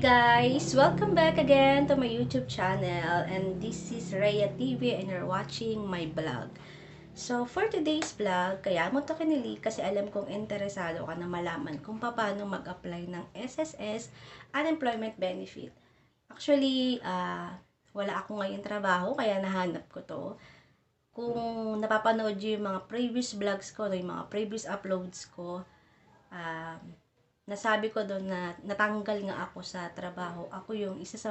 guys! Welcome back again to my YouTube channel, and this is Rhea TV and you're watching my vlog. So for today's vlog, kaya mo to kinili kasi alam kong interesado ka na malaman kung paano mag-apply ng SSS Unemployment Benefit. Actually, wala ako ngayon trabaho kaya nahanap ko to. Kung napapanood yung mga previous vlogs ko, yung mga previous uploads ko, nasabi ko doon na natanggal nga ako sa trabaho. Ako yung isa sa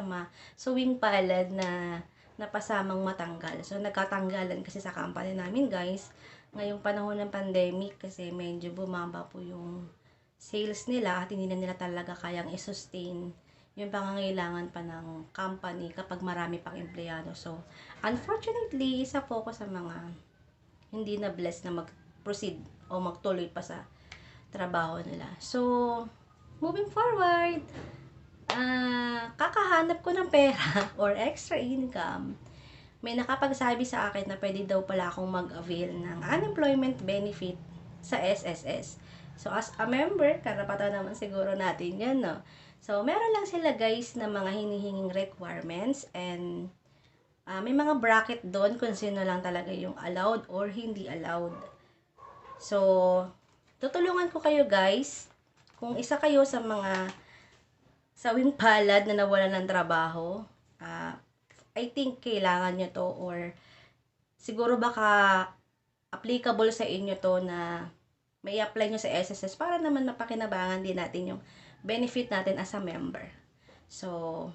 suwing palad na napasamang matanggal. So, nagkatanggalan kasi sa company namin, guys. Ngayong panahon ng pandemic, kasi medyo bumaba po yung sales nila at hindi na nila talaga kayang i-sustain yung pangangailangan pa ng company kapag marami pang empleyado. So, unfortunately, isa po ako sa mga hindi na blessed na mag-proceed o magtuloy pa sa trabaho nila. So, moving forward, kakahanap ko ng pera or extra income. May nakapagsabi sa akin na pwede daw pala akong mag-avail ng unemployment benefit sa SSS. So, as a member, karapatan naman siguro natin yan, no? So, meron lang sila guys na mga hinihinging requirements and may mga bracket doon kung sino lang talaga yung allowed or hindi allowed. So, tutulungan ko kayo guys, kung isa kayo sa mga sawing palad na nawalan ng trabaho, I think kailangan nyo to or siguro baka applicable sa inyo to na may apply nyo sa SSS para naman mapakinabangan din natin yung benefit natin as a member. So,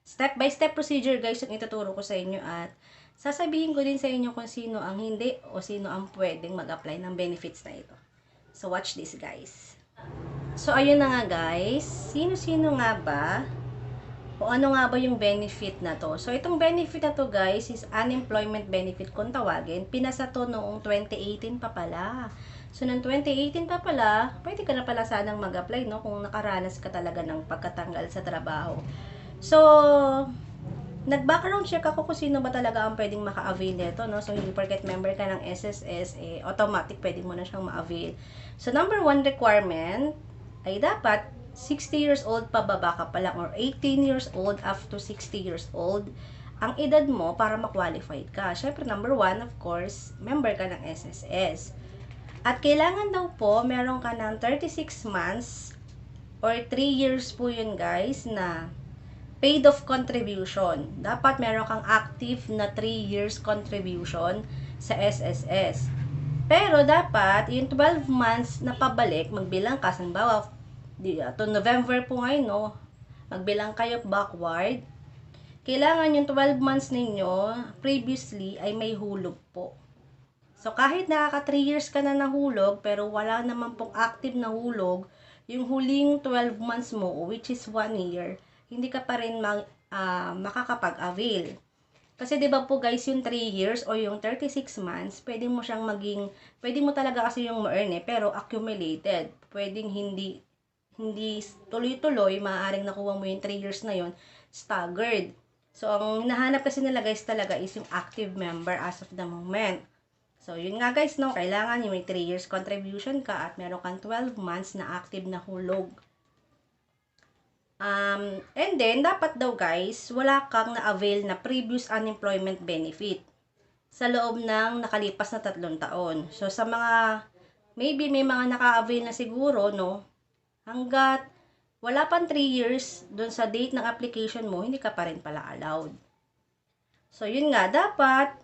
step by step procedure guys yung ituturo ko sa inyo at sasabihin ko din sa inyo kung sino ang hindi o sino ang pwedeng mag-apply ng benefits na ito. So, watch this, guys. So, ayun na nga, guys. Sino-sino nga ba? O ano nga ba yung benefit na to? So, itong benefit na to, guys, is unemployment benefit kung tawagin. Pinasa to noong 2018 pa pala. So, noong 2018 pa pala, pwede ka na pala sanang mag-apply, no? Kung nakaranas ka talaga ng pagkatanggal sa trabaho. So, nag-background check ako kung sino ba talaga ang pwedeng maka-avail nito, no? So, hindi porket member ka ng SSS, automatic pwede mo na siyang ma-avail. So, number 1 requirement ay dapat 60 years old pababa ka pa lang or 18 years old up to 60 years old ang edad mo para ma-qualified ka. Syempre, number 1, of course, member ka ng SSS. At kailangan daw po, meron ka ng 36 months or 3 years po yun, guys, na paid off contribution. Dapat meron kang active na 3 years contribution sa SSS. Pero dapat, yung 12 months na pabalik, magbilang ka, halimbawa, to November po ngayon, no? Magbilang kayo backward. Kailangan yung 12 months ninyo, previously, ay may hulog po. So, kahit nakaka 3 years ka na nahulog, pero wala naman pong active na hulog, yung huling 12 months mo, which is 1 year, hindi ka pa rin makakapag-avail. Kasi 'di ba po guys, yung 3 years o yung 36 months, pwede mo siyang pwede mo talaga kasi yung ma-earn pero accumulated. Pwedeng hindi tuloy-tuloy, maaaring nakuha mo yung 3 years na yon staggered. So, ang hinahanap kasi nila guys talaga is yung active member as of the moment. So, yun nga guys, no, kailangan yung may 3 years contribution ka at meron kang 12 months na active na hulog. And then, dapat daw guys, wala kang na-avail na previous unemployment benefit sa loob ng nakalipas na 3 taon. So, sa mga, maybe may mga naka-avail na siguro, no, hanggat wala pang 3 years dun sa date ng application mo, hindi ka pa rin pala allowed. So, yun nga, dapat,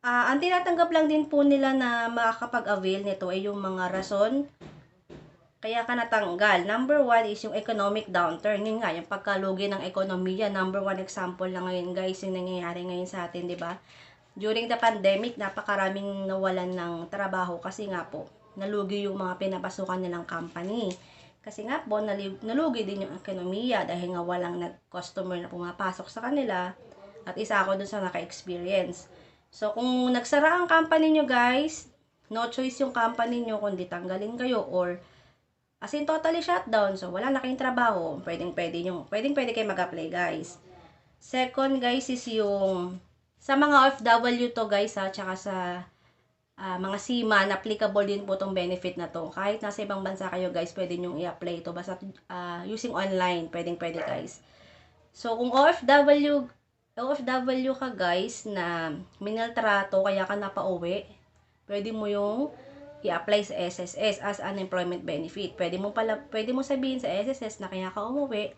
ang tinatanggap lang din po nila na makakapag-avail nito ay yung mga rason kaya ka natanggal. Number 1 is yung economic downturn. Yun nga, yung pagkalugi ng ekonomiya. Number 1 example na ngayon guys, yung nangyayari ngayon sa atin, di ba? During the pandemic, napakaraming nawalan ng trabaho kasi nga po, nalugi yung mga pinapasukan nilang company. Kasi nga po, nalugi din yung ekonomiya dahil nga walang customer na pumapasok sa kanila. At isa ako dun sa naka-experience. So, kung nagsara ang company nyo guys, no choice yung company nyo kundi tanggalin kayo or as in totally shutdown. So, wala na kayong trabaho. Pwede kayo mag-apply, guys. Second, guys, is yung sa mga OFW to, guys, ha, tsaka sa mga seaman, applicable din po tong benefit na to. Kahit nasa ibang bansa kayo guys, pwede nyo i-apply ito. Basta using online, pwede guys. So, kung OFW ka guys na minaltrato, kaya ka napauwi, pwede mo yung i-apply sa SSS as unemployment benefit. Pwede mo sabihin sa SSS na kaya ka umuwi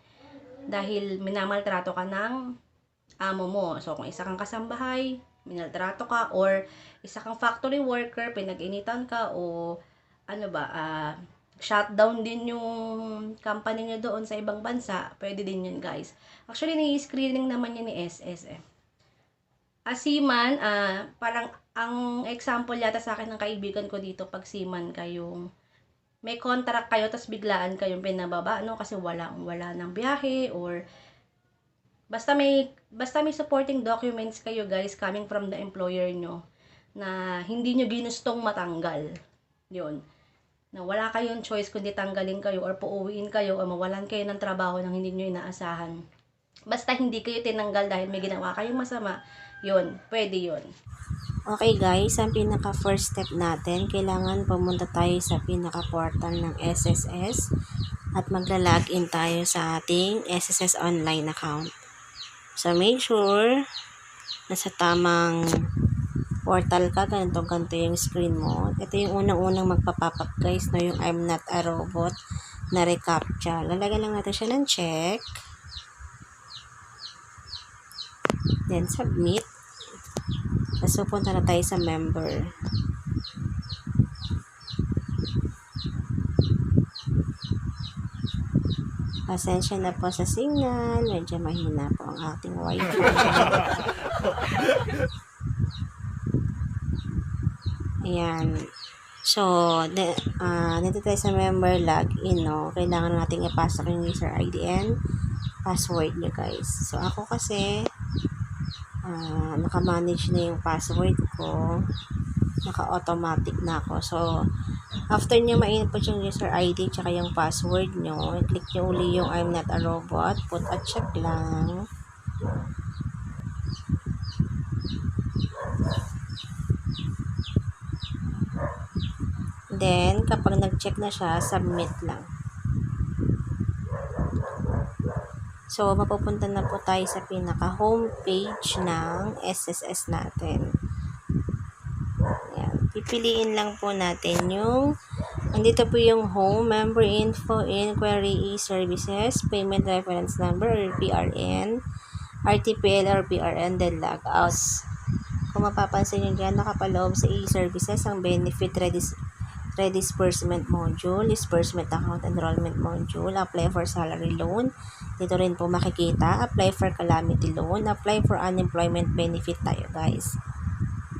dahil minamaltrato ka ng amo mo. So, kung isa kang kasambahay, minaltrato ka, or isa kang factory worker, pinag-initan ka, o shutdown din yung company nyo doon sa ibang bansa, pwede din yun guys. Actually, ni-screening naman yun ni SS eh. As seaman, parang ang example yata sa akin ng kaibigan ko dito, pag seaman kayong may contract kayo, tas biglaan kayong pinababa, no? Kasi wala ng biyahe, or basta may supporting documents kayo guys coming from the employer nyo na hindi nyo ginustong matanggal. Yun. Na wala kayong choice kundi tanggalin kayo or pauwiin kayo o mawalan kayo ng trabaho nang hindi nyo inaasahan. Basta hindi kayo tinanggal dahil may ginawa kayong masama, yun, pwede yun. Okay guys, ang pinaka first step natin, kailangan pumunta tayo sa pinaka portal ng SSS at magla-login tayo sa ating SSS online account. So make sure nasa tamang portal ka, ganito yung screen mo. Ito yung unang-unang magpa-pop up guys, no, yung I'm not a robot na recaptcha. Lalagyan lang natin siya ng check. Then submit. Tapos pupunta na tayo sa member. Pasensya na po sa signal. Medyo mahina po ang ating wifi. Ayan. So, dito tayo sa member login, no? Kailangan natin ipasok yung user ID and password nyo, guys. So, ako kasi, naka-manage na yung password ko. Naka-automatic na ako. So, after nyo ma-input yung user ID tsaka yung password nyo, click nyo uli yung I'm not a robot. Put a check lang. Then, kapag nag-check na siya, submit lang. So, mapupunta na po tayo sa pinaka-home page ng SSS natin. Ayan. Pipiliin lang po natin yung, andito po yung home, member info, inquiry, e-services, payment reference number, or PRN, RTPL or PRN, then logout. Kung mapapansin nyo dyan, nakapaloob sa e-services ang benefit redisbursement module, disbursement account enrollment module, apply for salary loan. Dito rin po makikita, apply for calamity loan, apply for unemployment benefit tayo guys.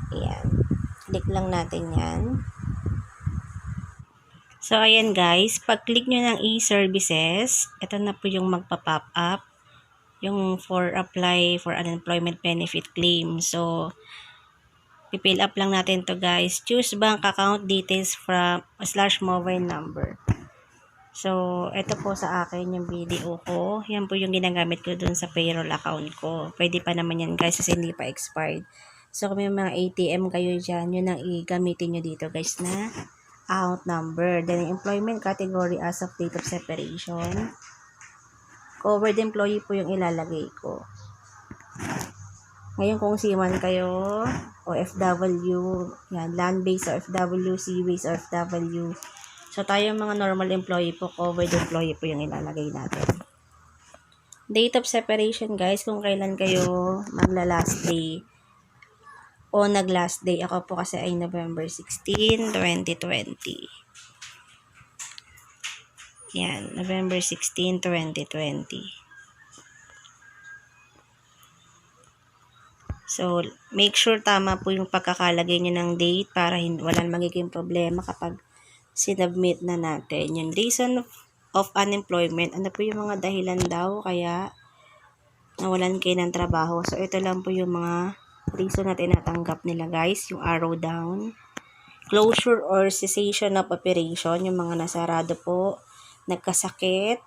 Ayan. Click lang natin yan. So, ayan guys, pag-click nyo ng e-services, ito na po yung magpa-pop up, yung for apply for unemployment benefit claim. So, i-fill up lang natin to guys. Choose bank account details from /mobile number. So, ito po sa akin yung video ko. Yan po yung ginagamit ko dun sa payroll account ko. Pwede pa naman yan guys kasi hindi pa expired. So, kung may mga ATM kayo dyan, yun ang i-gamitin nyo dito guys na account number. Then, employment category as of date of separation. Covered employee po yung ilalagay ko. Ngayon kung seaman kayo, OFW, yan, land-based OFW, sea-based OFW. So, tayo mga normal employee po, covered employee po yung ilalagay natin. Date of separation guys, kung kailan kayo magla-last day o nag-last day. Ako po kasi ay November 16, 2020. Yan, November 16, 2020. So, make sure tama po yung pagkakalagay nyo ng date para walang magiging problema kapag sinubmit na natin. Yung reason of unemployment, ano po yung mga dahilan daw kaya nawalan kayo ng trabaho. So, ito lang po yung mga reason na tinatanggap nila guys. Yung arrow down. Closure or cessation of operation, yung mga nasarado po. Nagkasakit.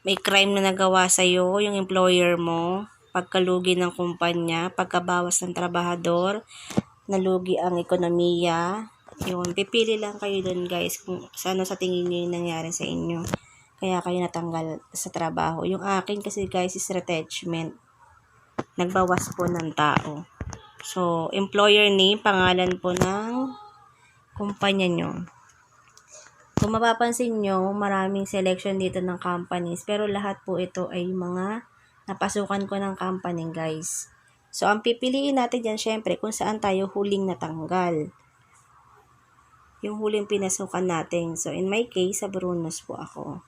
May crime na nagawa sa'yo, yung employer mo. pagkalugi ng kumpanya, pagkabawas ng trabahador, nalugi ang ekonomiya. Yun, pipili lang kayo dun guys kung sa ano sa tingin nyo yung nangyari sa inyo. Kaya kayo natanggal sa trabaho. Yung akin kasi guys is retrenchment. Nagbawas po ng tao. So, employer name, pangalan po ng kumpanya nyo. Kung mapapansin nyo, maraming selection dito ng companies. Pero lahat po ito ay mga napasukan ko ng company guys. So, ang pipiliin natin dyan syempre kung saan tayo huling natanggal. Yung huling pinasukan natin. So, in my case, sa Brunos po ako.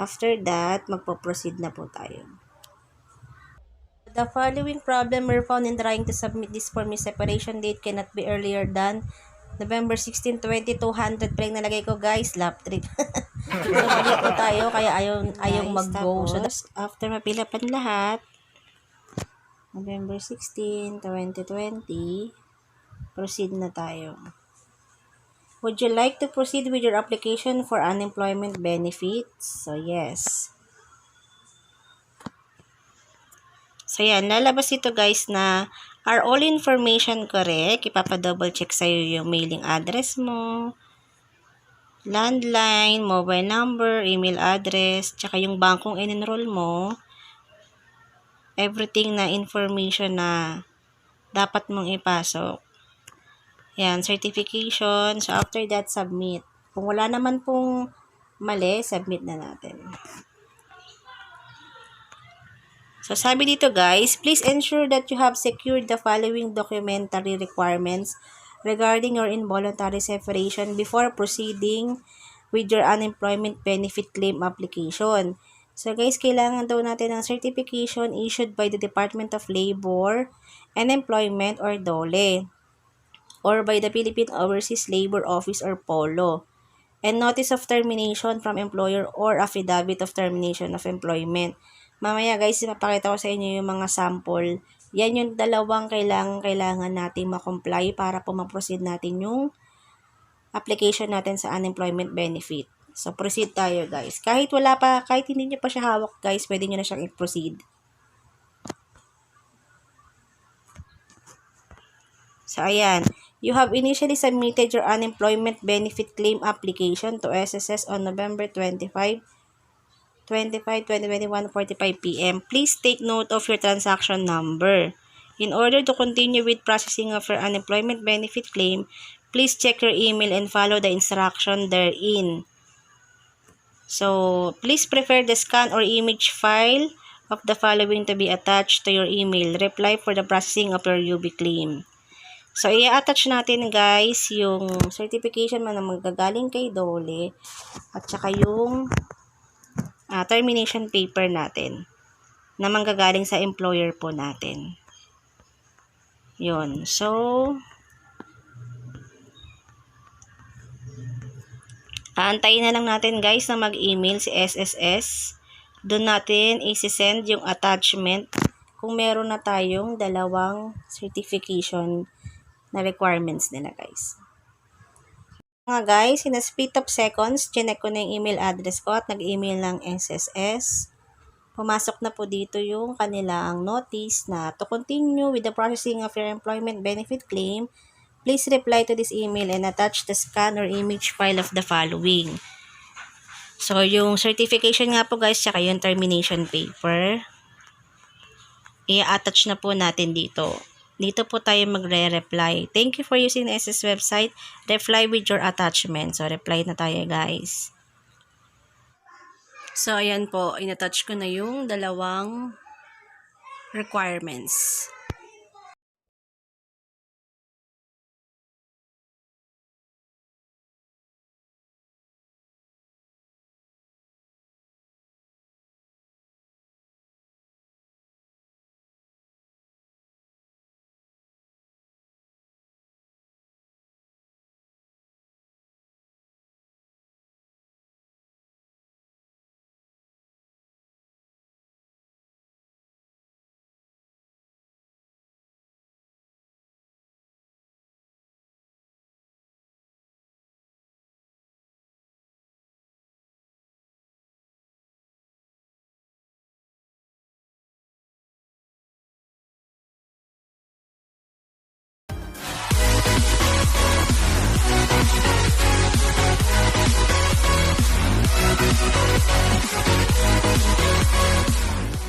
After that, magpo-proceed na po tayo. The following problem were found in trying to submit this form. Your separation date cannot be earlier than November 16, 2200 pa yung nalagay ko guys, lap trip. So, mali po tayo, kaya ayaw mag-go. So, after mapilapan lahat, November 16, 2020, proceed na tayo. Would you like to proceed with your application for unemployment benefits? So, yes. So, yan. Lalabas ito guys na are all information correct? Ipapa-double check sa'yo yung mailing address mo, landline, mobile number, email address, tsaka yung bangkong in-enroll mo. Everything na information na dapat mong ipasok. Yan, certification. So, after that, submit. Kung wala naman pong mali, submit na natin. So, sabi dito guys, please ensure that you have secured the following documentary requirements regarding your involuntary separation before proceeding with your unemployment benefit claim application. So, guys, kailangan daw natin ng certification issued by the Department of Labor and Employment or DOLE or by the Philippine Overseas Labor Office or POLO, and notice of termination from employer or affidavit of termination of employment. Mamaya guys, ipapakita ko sa inyo yung mga sample. Yan yung dalawang kailangan natin ma-comply para po ma-proceed natin yung application natin sa unemployment benefit. So, proceed tayo guys. Kahit hindi nyo pa siya hawak guys, pwede nyo na siyang i-proceed. So, ayan. You have initially submitted your unemployment benefit claim application to SSS on November 25, 2021, 45 p.m. Please take note of your transaction number. In order to continue with processing of your unemployment benefit claim, please check your email and follow the instruction therein. So, please prepare the scan or image file of the following to be attached to your email. Reply for the processing of your UB claim. So, i-attach natin guys yung certification na magagaling kay DOLE at saka yung termination paper natin na manggagaling sa employer po natin. Yun. So, aantayin na lang natin guys na mag-email si SSS. Doon natin isi-send yung attachment kung meron na tayong dalawang certification na requirements nila guys. Mga guys, in a split of seconds, chinek ko na yung email address ko at nag-email ng SSS. Pumasok na po dito yung kanilang notice na to continue with the processing of your employment benefit claim, please reply to this email and attach the scan or image file of the following. So, yung certification nga po guys, tsaka yung termination paper, i-attach na po natin dito. Dito po tayo magre-reply. Thank you for using the SS website. Reply with your attachment. So, reply na tayo guys. So, ayan po. In-attach ko na yung dalawang requirements.